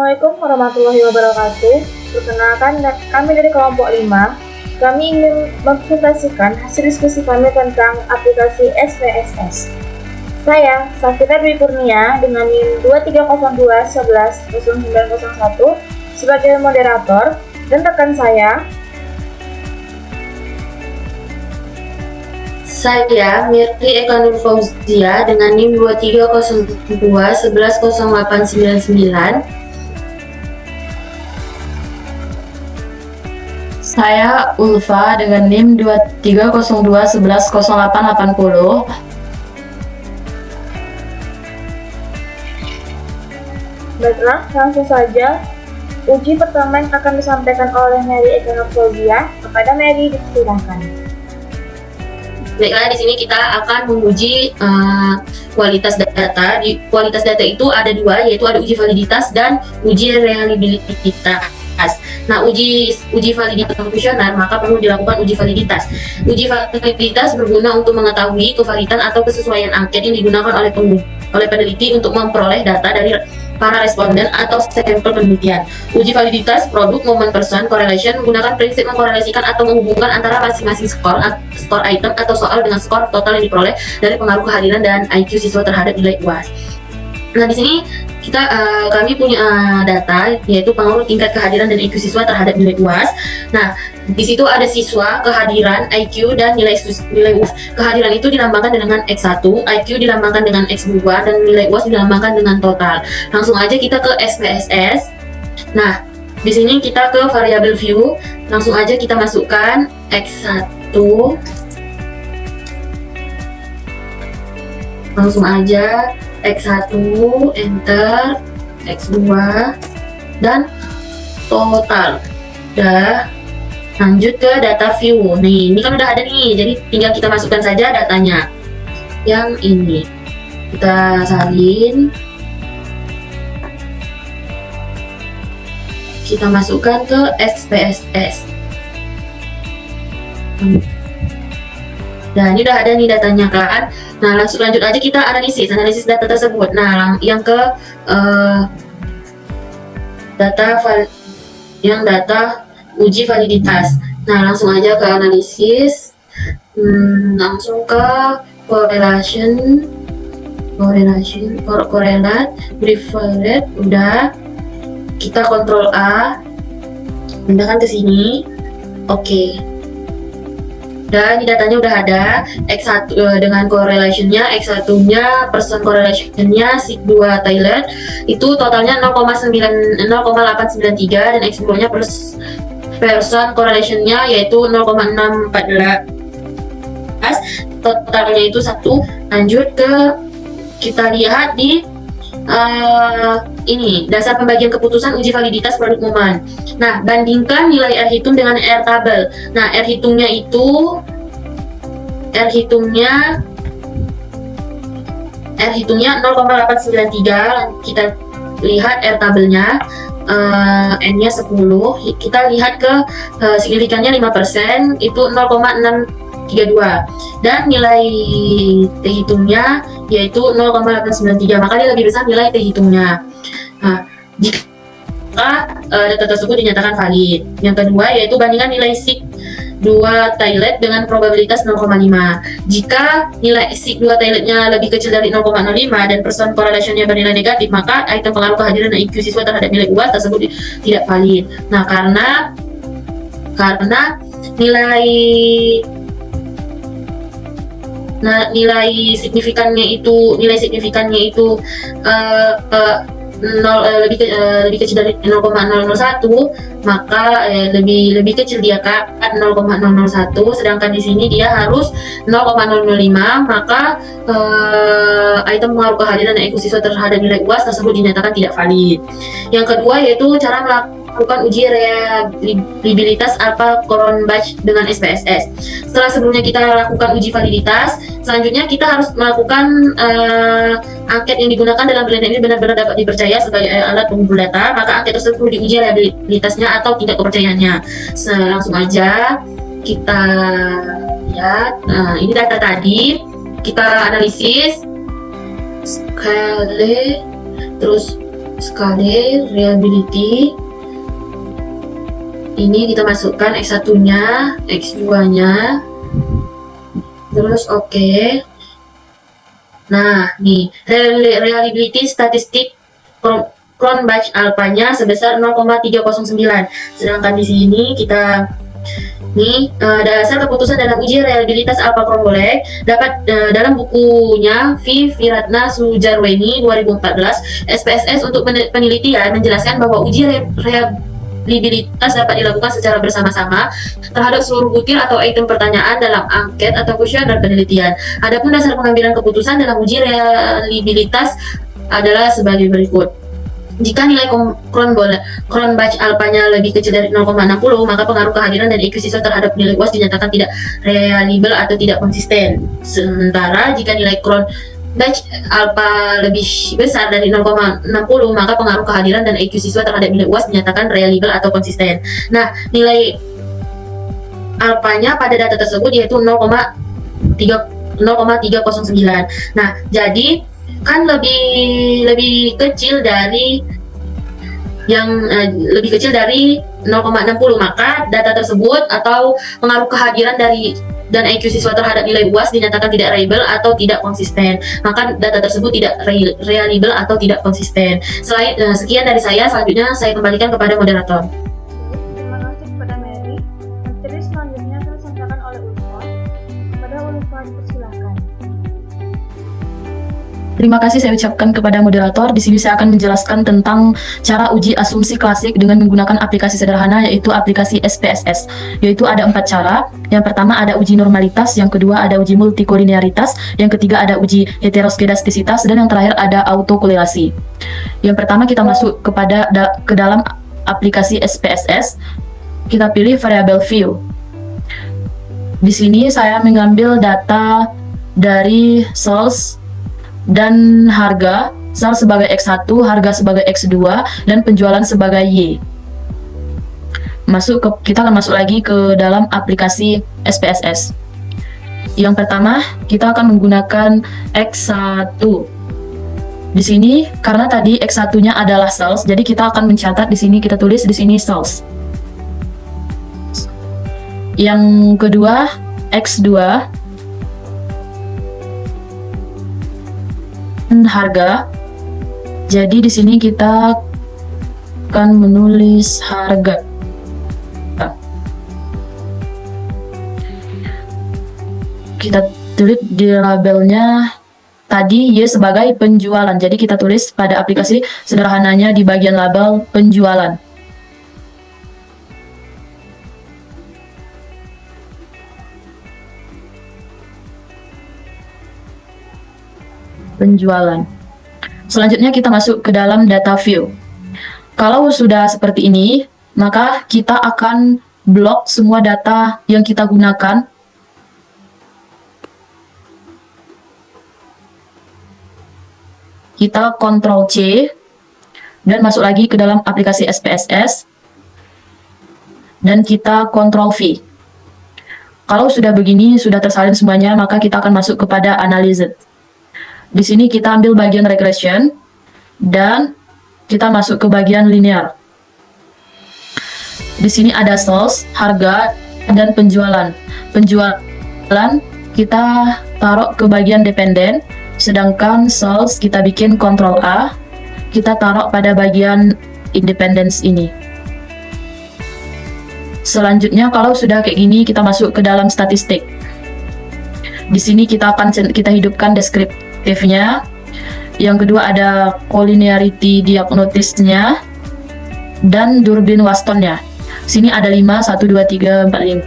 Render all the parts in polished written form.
Assalamualaikum warahmatullahi wabarakatuh. Perkenalkan, kami dari kelompok 5. Kami ingin mempresentasikan hasil diskusi kami tentang aplikasi SPSS. Saya, Safira Dwi Kurnia, dengan NIM 2302110901 sebagai moderator, dan rekan saya, Mirti Eka Nur Fauzia dengan NIM 2302110899. Saya Ulfa dengan NIM 2302110880. Baiklah, langsung saja. Uji pertama yang akan disampaikan oleh Mary Eka Nur Fauzia. Kepada Mary, dipersilakan. Baiklah, di sini kita akan menguji kualitas data. Di kualitas data itu ada dua, yaitu ada uji validitas dan uji reliabilitas. Nah, uji validitas fungsional, maka perlu dilakukan uji validitas. Uji validitas berguna untuk mengetahui kevalidan atau kesesuaian angket yang digunakan oleh peneliti untuk memperoleh data dari para responden atau sampel penelitian. Uji validitas produk moment person correlation menggunakan prinsip mengkorelasikan atau menghubungkan antara masing-masing skor item atau soal dengan skor total yang diperoleh dari pengaruh kehadiran dan IQ siswa terhadap nilai UAS. Nah, di sini kami punya data, yaitu pengaruh tingkat kehadiran dan IQ siswa terhadap nilai UAS. Nah, di situ ada siswa, kehadiran, IQ, dan nilai UAS. Kehadiran itu dilambangkan dengan X1, IQ dilambangkan dengan X2, dan nilai UAS dilambangkan dengan total. Langsung aja kita ke SPSS. Nah, di sini kita ke variable view. Langsung aja kita masukkan X1. Langsung aja X1, enter, X2, dan total. Udah, lanjut ke data view. Nih, ini kan udah ada nih, jadi tinggal kita masukkan saja datanya. Yang ini kita salin, kita masukkan ke SPSS. Nah, ini udah ada nih datanya kan. Nah, lanjut aja kita analisis data tersebut. Nah, yang ke data uji validitas. Nah, langsung aja ke analisis. Langsung ke correlate, preferred, udah. Kita kontrol A. Pindahkan ke sini. Oke. Dan di datanya udah ada X1 dengan correlation-nya, X1-nya, person correlation-nya, SIG2 Thailand itu totalnya 0,893 dan X2-nya person correlation-nya yaitu 0,614. Totalnya itu 1. Lanjut ke kita lihat di ini dasar pembagian keputusan uji validitas produk moment. Nah, bandingkan nilai R hitung dengan R tabel. Nah, R hitungnya 0,893. Kita lihat R tabelnya, N-nya 10. Kita lihat ke signifikannya 5%, itu 0,632. Dan nilai T hitungnya yaitu 0,893, maka dia lebih besar nilai T hitungnya. Nah, jika data tersebut dinyatakan valid. Yang kedua yaitu bandingkan nilai SIG2 Thailand dengan probabilitas 0,5. Jika nilai SIG2 Thailandnya lebih kecil dari 0,05 dan person correlation-nya bernilai negatif, maka item pengaruh kehadiran dan IQ siswa terhadap nilai UAS tersebut tidak valid. Nah, karena nilai signifikannya itu lebih kecil dari 0,001, maka lebih kecil dia Kak, 0,001, sedangkan di sini dia harus 0,005, maka item pengaruh kehadiran dan IQ siswa terhadap nilai UAS tersebut dinyatakan tidak valid. Yang kedua yaitu cara melakukan uji reliabilitas alpha Cronbach dengan SPSS. Setelah sebelumnya kita lakukan uji validitas, selanjutnya kita harus melakukan angket yang digunakan dalam penelitian ini benar-benar dapat dipercaya sebagai alat pengumpul data, maka angket tersebut perlu diuji reliabilitasnya atau tingkat kepercayaannya. Langsung aja kita lihat. Ini data tadi, kita analisis, terus sekali reliability. Ini kita masukkan X1-nya, X2-nya, terus oke. Nah, nih reliability statistik Cronbach alpha-nya sebesar 0,309. Sedangkan di sini kita dasar keputusan dalam uji reliabilitas alpha Cronbolek dapat dalam bukunya V. Viratna Sujarweni 2014 SPSS untuk penelitian menjelaskan bahwa uji reliabilitas dapat dilakukan secara bersama-sama terhadap seluruh butir atau item pertanyaan dalam angket atau kuesioner penelitian. Adapun dasar pengambilan keputusan dalam uji reliabilitas adalah sebagai berikut. Jika nilai Cronbach alpha-nya lebih kecil dari 0,60, maka pengaruh kehadiran dan EQ siswa terhadap nilai UAS dinyatakan tidak reliable atau tidak konsisten. Sementara jika nilai Cronbach alpha lebih besar dari 0,60, maka pengaruh kehadiran dan EQ siswa terhadap nilai UAS dinyatakan reliable atau konsisten. Nah, nilai alpha-nya pada data tersebut yaitu 0,309. Nah, jadi kan lebih kecil dari lebih kecil dari 0,60, maka data tersebut atau pengaruh kehadiran dari dan IQ siswa terhadap nilai UAS dinyatakan tidak reliable atau tidak konsisten. Maka data tersebut tidak reliable atau tidak konsisten. Sekian dari saya. Selanjutnya saya kembalikan kepada moderator. Terima kasih kepada Mary. Materi selanjutnya akan disampaikan oleh Ulfa. Kepada Ulfa dipersilakan. Terima kasih saya ucapkan kepada moderator. Di sini saya akan menjelaskan tentang cara uji asumsi klasik dengan menggunakan aplikasi sederhana, yaitu aplikasi SPSS. Yaitu ada 4 cara. Yang pertama ada uji normalitas, yang kedua ada uji multikolinearitas, yang ketiga ada uji heteroskedastisitas, dan yang terakhir ada autokorelasi. Yang pertama kita masuk ke dalam aplikasi SPSS. Kita pilih variable view. Di sini saya mengambil data dari source dan harga, SAR sebagai X1, harga sebagai X2, dan penjualan sebagai Y. Kita akan masuk lagi ke dalam aplikasi SPSS. Yang pertama, kita akan menggunakan X1. Di sini, karena tadi X1-nya adalah sales, jadi kita akan mencatat di sini, kita tulis di sini sales. Yang kedua, X2. Harga. Jadi di sini kita akan menulis harga. Kita tulis di labelnya tadi Y sebagai penjualan. Jadi kita tulis pada aplikasi sederhananya di bagian label penjualan. Selanjutnya kita masuk ke dalam data view. Kalau sudah seperti ini, maka kita akan blok semua data yang kita gunakan. Kita Ctrl C dan masuk lagi ke dalam aplikasi SPSS dan kita Ctrl V. Kalau sudah begini, sudah tersalin semuanya, maka kita akan masuk kepada analysis. Di sini kita ambil bagian regression dan kita masuk ke bagian linear. Di sini ada sales, harga, dan penjualan. Penjualan kita taruh ke bagian dependen, sedangkan sales kita bikin Ctrl A, kita taruh pada bagian independence ini. Selanjutnya kalau sudah kayak gini, kita masuk ke dalam statistik. Di sini kita hidupkan deskriptifnya. Yang kedua ada collinearity diagnosisnya dan Durbin Wastonnya. Sini ada 5, 1, 2, 3, 4,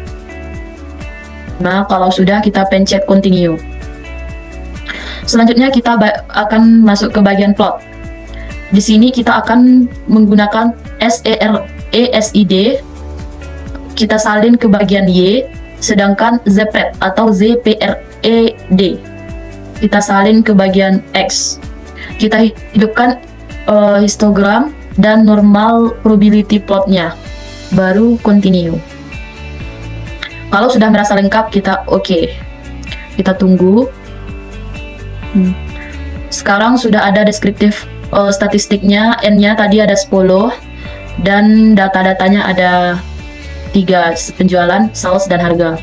5. Kalau sudah kita pencet continue. Selanjutnya kita akan masuk ke bagian plot. Di sini kita akan menggunakan SERESID. Kita salin ke bagian Y, sedangkan ZPRED atau ZPRED kita salin ke bagian X. Kita hidupkan histogram dan normal probability plotnya, baru continue. Kalau sudah merasa lengkap, kita oke. Kita tunggu. Sekarang sudah ada deskriptif statistiknya, N-nya tadi ada 10 dan data-datanya ada 3, penjualan, sales, dan harga.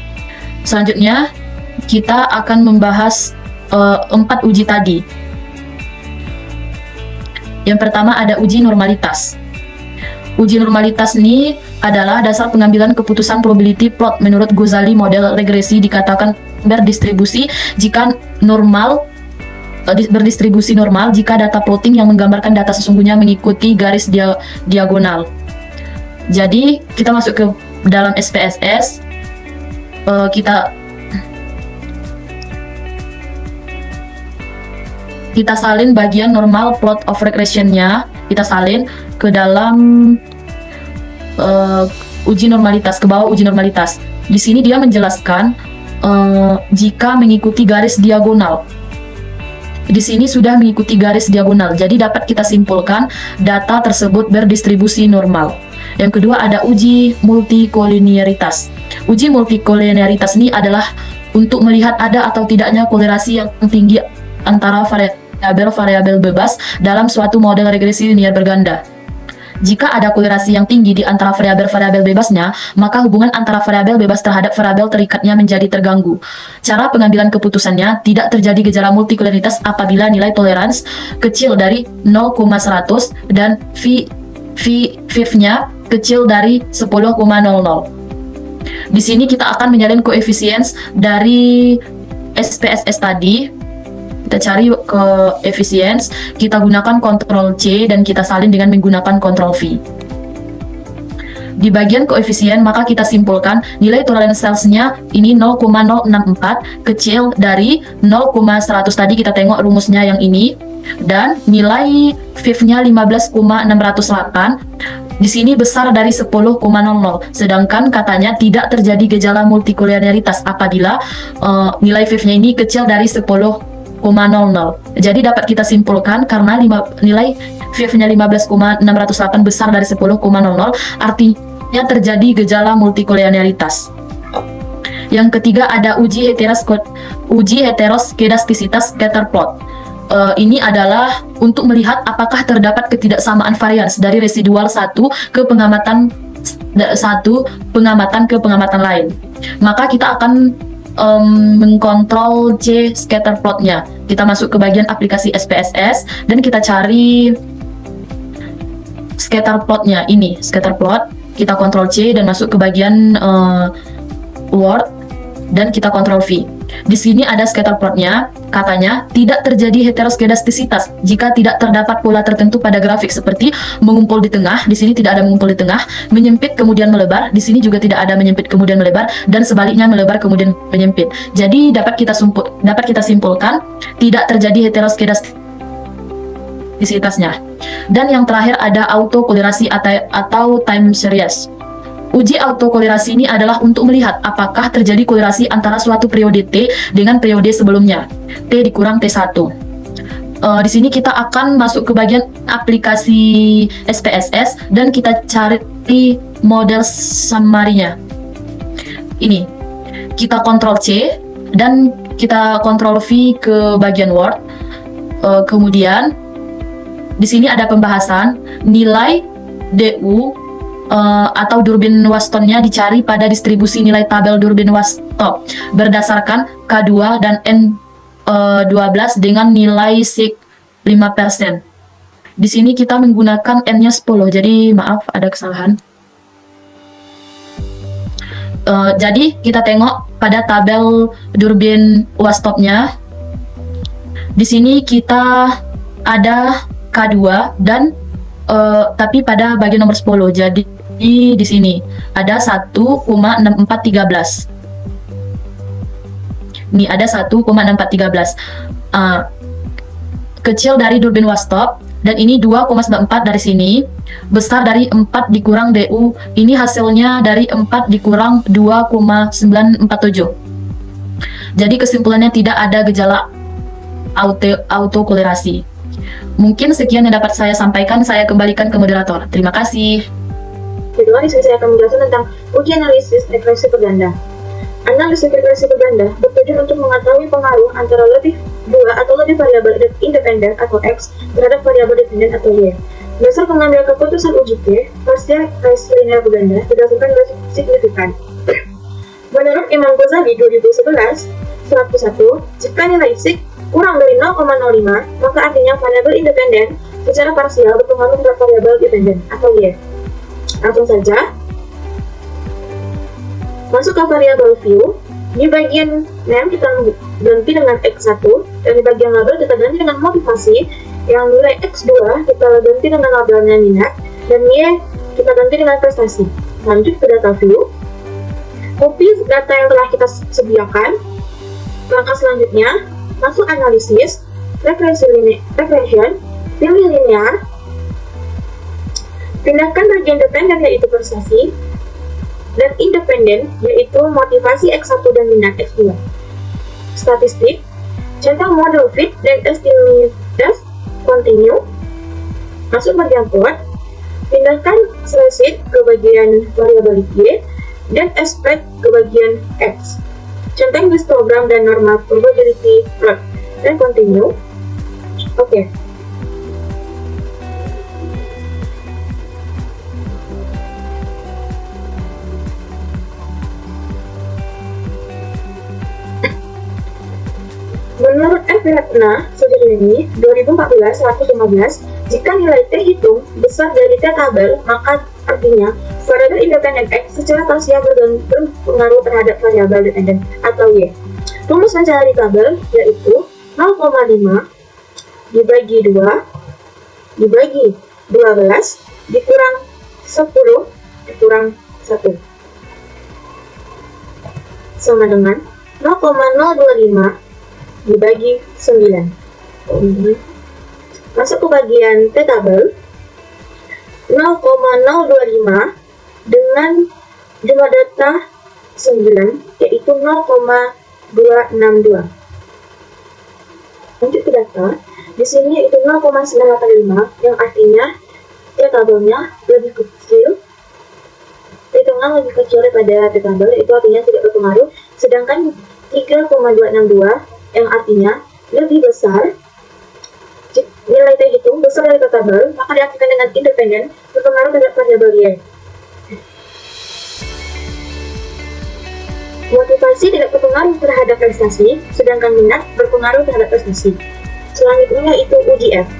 Selanjutnya kita akan membahas 4 uji tadi. Yang pertama ada uji normalitas. Uji normalitas ini adalah dasar pengambilan keputusan probability plot menurut Ghazali model regresi dikatakan berdistribusi jika normal berdistribusi normal jika data plotting yang menggambarkan data sesungguhnya mengikuti garis diagonal. Jadi kita masuk ke dalam SPSS, kita salin bagian normal plot of regression-nya, kita salin ke dalam uji normalitas, ke bawah uji normalitas. Di sini dia menjelaskan jika mengikuti garis diagonal. Di sini sudah mengikuti garis diagonal, jadi dapat kita simpulkan data tersebut berdistribusi normal. Yang kedua ada uji multikolinearitas. Uji multikolinearitas ini adalah untuk melihat ada atau tidaknya kolerasi yang tinggi antara variabel bebas dalam suatu model regresi linear berganda. Jika ada kolerasi yang tinggi di antara variabel-variabel bebasnya, maka hubungan antara variabel bebas terhadap variabel terikatnya menjadi terganggu. Cara pengambilan keputusannya, tidak terjadi gejala multikoleritas apabila nilai toleransi kecil dari 0,100 dan V-nya kecil dari 10,00. Di sini kita akan menyalin koefisien dari SPSS tadi. Kita cari ke efisiensi, kita gunakan Ctrl C dan kita salin dengan menggunakan Ctrl V. Di bagian koefisien maka kita simpulkan nilai toleransi salesnya ini 0,064 kecil dari 0,100 tadi, kita tengok rumusnya yang ini, dan nilai VIF-nya 15,608 di sini besar dari 10,00, sedangkan katanya tidak terjadi gejala multikolinearitas apabila nilai VIF-nya ini kecil dari 10,00. Jadi dapat kita simpulkan karena nilai VIF-nya 15,608 besar dari 10,00 artinya terjadi gejala multikolinearitas. Yang ketiga ada uji heteroskedastisitas scatter plot. Ini adalah untuk melihat apakah terdapat ketidaksamaan varians dari residual satu pengamatan ke pengamatan lain. Maka kita akan mengkontrol C scatter plotnya. Kita masuk ke bagian aplikasi SPSS dan kita cari scatter plotnya. Ini scatter plot, kita kontrol C dan masuk ke bagian Word dan kita kontrol V. Di sini ada scatter plotnya. Katanya tidak terjadi heteroskedastisitas jika tidak terdapat pola tertentu pada grafik seperti mengumpul di tengah. Di sini tidak ada mengumpul di tengah, menyempit kemudian melebar. Di sini juga tidak ada menyempit kemudian melebar, dan sebaliknya melebar kemudian menyempit. Jadi dapat kita simpulkan tidak terjadi heteroskedastisitasnya. Dan yang terakhir ada autokolerasi atau time series. Uji autokolerasi ini adalah untuk melihat apakah terjadi kolerasi antara suatu periode T dengan periode sebelumnya, T dikurang T1. Di sini kita akan masuk ke bagian aplikasi SPSS dan kita cari model summary-nya. Ini, kita Ctrl C dan kita Ctrl V ke bagian Word. Kemudian di sini ada pembahasan nilai DU atau Durbin-Waston-nya dicari pada distribusi nilai tabel Durbin-Waston berdasarkan K2 dan N12 dengan nilai sig 5%. Di sini kita menggunakan N-nya 10, jadi maaf ada kesalahan. Jadi kita tengok pada tabel Durbin-Waston-nya. Di sini kita ada K2 dan tapi pada bagian nomor 10. Jadi di sini ada 1,6413. Ini ada 1,6413. Kecil dari Durbin-Waston dan ini 2,94 dari sini, besar dari 4 dikurang DU. Ini hasilnya dari 4 dikurang 2,947. Jadi kesimpulannya tidak ada gejala autokolerasi. Mungkin sekian yang dapat saya sampaikan, saya kembalikan ke moderator. Terima kasih. Kedua, di sini saya akan menjelaskan tentang uji analisis regresi berganda. Analisis regresi berganda bertujuan untuk mengetahui pengaruh antara lebih 2 atau lebih variabel independen atau X terhadap variabel dependen atau Y. Dasar pengambilan keputusan uji T, parsial case linear berganda berdasarkan nilai signifikan. Menurut Imam Ghazali 2011, 101, jika nilai sig kurang dari 0,05, maka artinya variabel independen secara parsial berpengaruh terhadap variabel dependen atau Y. Langsung saja masuk ke variabel view. Di bagian name kita ganti dengan X1, dan di bagian label kita ganti dengan motivasi. Yang nilai X2 kita ganti dengan labelnya minat, dan Y kita ganti dengan prestasi. Lanjut ke data view. Copy data yang telah kita sediakan. Langkah selanjutnya, masuk analisis, regression, pilih linear, pindahkan bagian dependen yaitu prestasi, dan independen yaitu motivasi X1 dan minat X2. Statistik, centang model fit dan estimate test, continue. Masuk bagian plot, pindahkan spreadsheet ke bagian variabel Y dan expect ke bagian X. Centang histogram dan norma probability plot dan continue. Oke. Menurut F. Ratna Sujarweni 2014-115, jika nilai T hitung besar dari T tabel, maka artinya variabel independen X secara parsial berpengaruh terhadap variabel dependen atau Y. Rumus mencari tabel yaitu 0,5 dibagi 2 dibagi 12 dikurang 10 dikurang 1 sama dengan 0,025 dibagi 9. Masuk ke bagian T tabel. 0,025 dengan jumlah data 9 yaitu 0,262. Lanjut ke data. Di sini itu 0,985 yang artinya T tabelnya lebih kecil. Hitungan lebih kecil daripada T tabel, itu artinya tidak berpengaruh. Sedangkan 3,262 yang artinya lebih besar. Nilai T hitung besar dari T tabel, maka diartikan dengan independen berpengaruh terhadap variabel Y. Motivasi tidak berpengaruh terhadap prestasi, sedangkan minat berpengaruh terhadap prestasi. Selanjutnya yaitu UGF.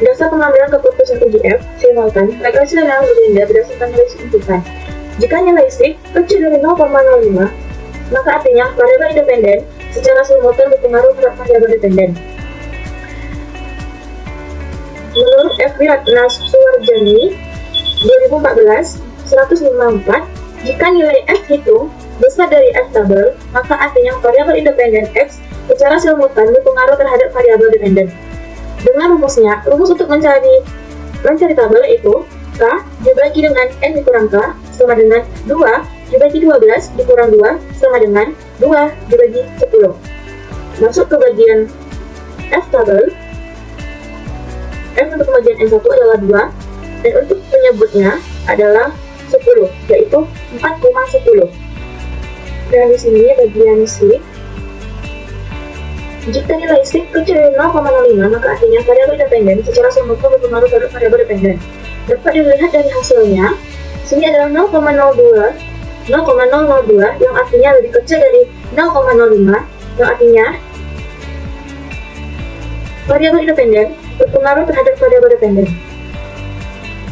Dasar pengambilan keputusan UGF, simultan, regresi linear berganda berdasarkan nilai signifikan. Jika nilai sig kecil dari 0,05, maka artinya variabel independen secara simultan berpengaruh terhadap variabel dependen. Menurut F. Ratna Sujarweni 2014-154, jika nilai F hitung besar dari F tabel, maka artinya variabel independen X secara simultan berpengaruh terhadap variabel dependen. Dengan rumus untuk mencari tabel yaitu K dibagi dengan N dikurang K sama dengan 2 dibagi 12 dikurang 2 sama dengan 2 dibagi 10. Masuk ke bagian F tabel. F untuk bagian N1 adalah 2 dan untuk penyebutnya adalah 10, yaitu 4,10. Dan di sini bagian sig, jika nilai sig kecil dari 0,05, maka artinya variabel independen secara simultan berpengaruh terhadap variabel dependen. Dapat dilihat dari hasilnya, sini adalah 0,02 yang artinya lebih kecil dari 0,05, yang artinya variabel independen berpengaruh terhadap variabel dependen.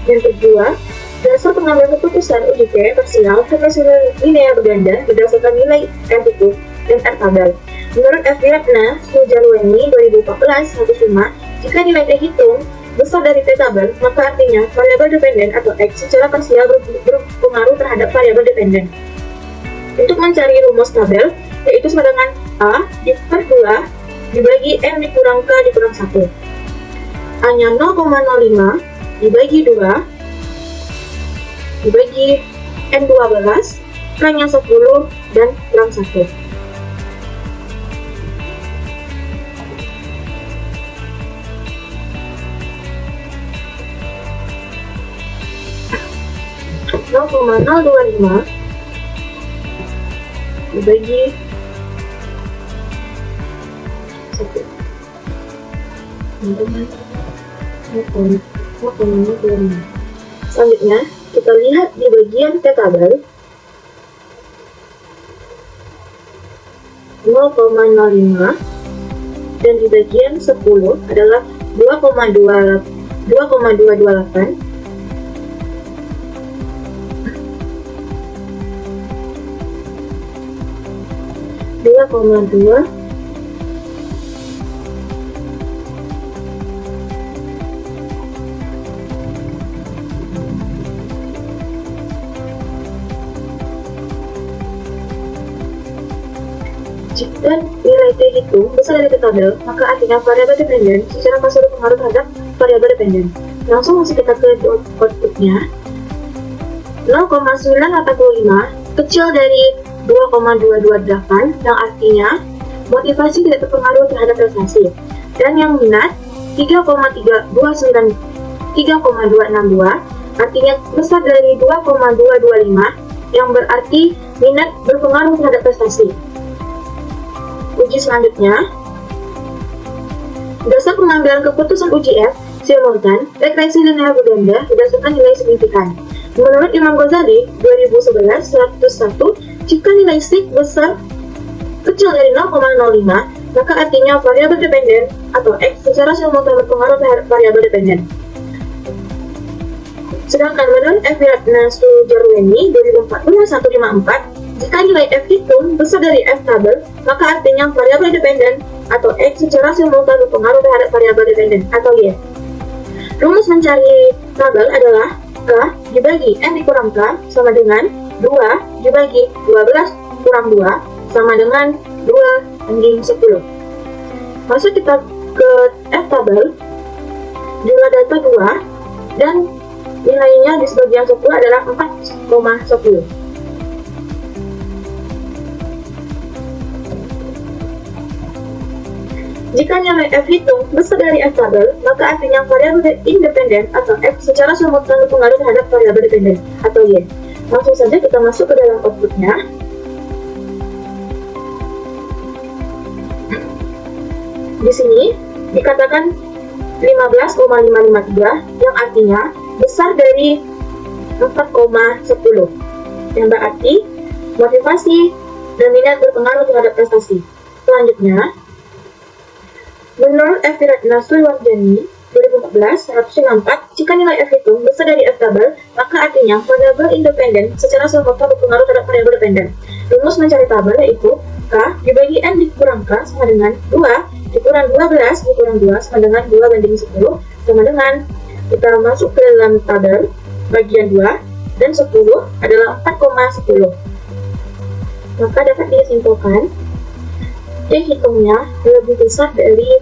Yang kedua, dasar pengambilan keputusan uji T parsial regresi linear berganda berdasarkan nilai R hitung dan R tabel. Menurut F. Ratna Sujarweni 2014-105, jika nilai T hitung besar dari T tabel, maka artinya variabel dependen atau X secara parsial berpengaruh terhadap variabel dependen. Untuk mencari rumus tabel, yaitu sama dengan A per 2 dibagi M dikurang K dikurang 1. A-nya 0,05 dibagi 2 dibagi N12, K-nya 10 dan kurang 1. dibagi 1. Dengan 0,25. Selanjutnya, kita lihat di bagian T tabel 0,05 dan di bagian 10 adalah 2,228 2,2 Jika nilai T hitung besar dari T tabel, maka artinya variabel dependen secara kausal berpengaruh terhadap variabel dependen. Langsung masuk kita ke outputnya. 0,985 kecil dari 2,228 yang artinya motivasi tidak terpengaruh terhadap prestasi. Dan yang minat 3,262 artinya besar dari 2,225 yang berarti minat berpengaruh terhadap prestasi. Uji selanjutnya, dasar pengambilan keputusan uji F, simultan, regresi linear berganda berdasarkan nilai signifikan. Menurut Imam Ghazali, 2011, 101, jika nilai sig besar kecil dari 0,05, maka artinya variabel dependen atau X secara simultan berpengaruh terhadap variabel dependen. Sedangkan menurut F. Wiratna Sujarweni, 2014, 154, jika nilai F hitung besar dari F tabel, maka artinya variabel dependen atau X secara simultan berpengaruh terhadap variabel dependen atau Y. Rumus mencari tabel adalah K dibagi N dikurang K sama dengan 2 dibagi 12 kurang 2 sama dengan 2/10. Masuk kita ke F tabel, jumlah data 2 dan nilainya di sebagian 10 adalah 4,10. Jika nilai F hitung besar dari F tabel, maka artinya variabel independen atau X secara simultan berpengaruh terhadap variabel dependen atau Y. Langsung saja kita masuk ke dalam outputnya. Di sini dikatakan 15,553 yang artinya besar dari 4,10 yang berarti motivasi dan minat berpengaruh terhadap prestasi. Selanjutnya, menurut F. Wiratna Sujarweni 2014, 194, jika nilai F hitung besar dari F tabel, maka artinya variabel independen secara simultan berpengaruh terhadap variabel dependen. Rumus mencari tabel yaitu K dibagi N dikurang K sama dengan 2 dikurang 12 dikurang 2 sama dengan 2/10 sama dengan, kita masuk ke dalam tabel bagian 2 dan 10 adalah 4,10. Maka dapat disimpulkan T hitungnya lebih besar dari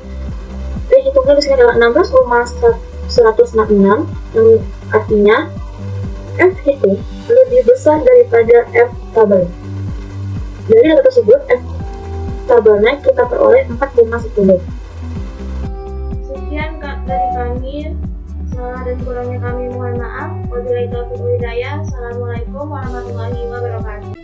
T hitungnya di sini adalah 16,166 yang artinya F hitung lebih besar daripada F tabel. Dari data tersebut F tabelnya kita peroleh 4,10. Sekian dari kami. Salah dan kurangnya kami mohon maaf. Wabillahi taufiq wal hidayah. Assalamualaikum warahmatullahi wabarakatuh.